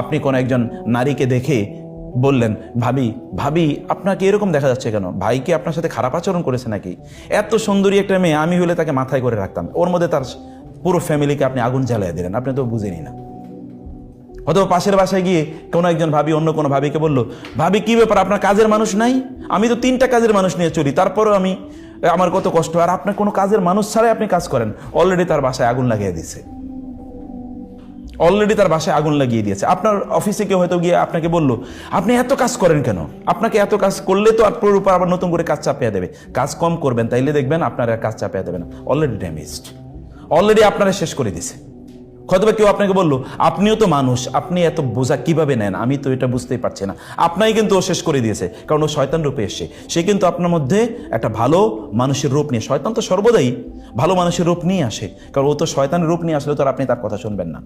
আপনি কোন একজন নারীকে দেখে বললেন, ভাবি ভাবি আপনাকে এরকম দেখা যাচ্ছে কেন? ভাই কি আপনার সাথে খারাপ আচরণ করেছে নাকি? এত সুন্দরী একটা মেয়ে, আমি হলে তাকে মাথায় করে রাখতাম। ওর মধ্যে তার পুরো ফ্যামিলিকে আপনি আগুন জ্বালিয়ে দিলেন, আপনি তো বুঝেনি না। অথবা পাশের বাসায় গিয়ে কোনো একজন ভাবি অন্য কোনো ভাবিকে বললো, ভাবি কি ব্যাপার, আপনার কাজের মানুষ নাই? আমি তো 3টা কাজের মানুষ নিয়ে চলি, তারপরেও আমার কত কষ্ট, আর আপনার কোনো কাজের মানুষ ছাড়াই আপনি কাজ করেন। অলরেডি তার বাসায় আগুন লাগিয়ে দিয়েছে, অলরেডি তার বাসায় আগুন লাগিয়ে দিয়েছে। আপনার অফিসে কেউ হয়তো গিয়ে আপনাকে বললো, আপনি এত কাজ করেন কেন? আপনাকে এত কাজ করলে তো আপনার উপর আবার নতুন করে কাজ চাপিয়ে দেবে। কাজ কম করবেন, তাইলে দেখবেন আপনার আর কাজ চাপিয়ে দেবে না। অলরেডি ড্যামেজড, অলরেডি আপনারা শেষ করে দিছে। হয়তোবা কেউ আপনাকে বললো, আপনিও তো মানুষ, আপনি এত বোঝা কিভাবে নেন, আমি তো এটা বুঝতেই পারছি না। আপনাই কিন্তু ও শেষ করে দিয়েছে, কারণ ও শয়তান রূপে এসছে। সে কিন্তু আপনার মধ্যে একটা ভালো মানুষের রূপ নিয়ে, শয়তান তো সর্বদাই ভালো মানুষের রূপ নিয়ে আসে, কারণ ও তো শয়তানের রূপ নিয়ে আসলে তো আপনি তার কথা শুনবেন না।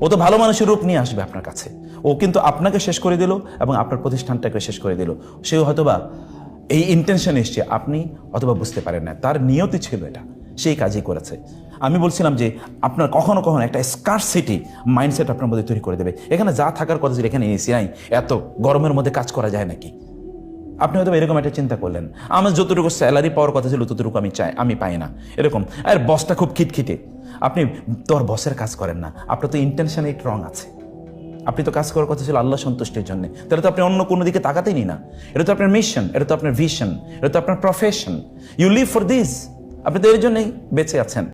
ও তো ভালো মানুষের রূপ নিয়ে আসবে আপনার কাছে। ও কিন্তু আপনাকে শেষ করে দিল এবং আপনার প্রতিষ্ঠানটাকে শেষ করে দিল। সেও হয়তোবা এই ইন্টেনশন এসছে, আপনি অথবা বুঝতে পারেন না, তার নিয়তি ছিল এটা, সেই কাজই করেছে। আমি বলছিলাম যে আপনার কখনো কখনো একটা স্কারসিটি মাইন্ডসেট আপনার মধ্যে তৈরি করে দেবে। এখানে যা থাকার কথা ছিল এখানে এসি নাই, এত গরমের মধ্যে কাজ করা যায় নাকি? আপনি হয়তো এরকম একটা চিন্তা করলেন, আমার যতটুকু স্যালারি পাওয়ার কথা ছিল ততটুকু আমি পাই না, এরকম। আর বসটা খুব খিটখিটে, আপনি তোর বসের কাজ করেন না, আপনার তো ইন্টেনশনে রং আছে। আপনি তো কাজ করার কথা ছিল আল্লাহ সন্তুষ্টির জন্য, তাহলে তো আপনি অন্য কোনো দিকে তাকাতেই না। এটা তো আপনার মিশন, এটা তো আপনার ভিশন, এটা তো আপনার profession. You live for this, আপনি তো এর জন্যই বেঁচে আছেন।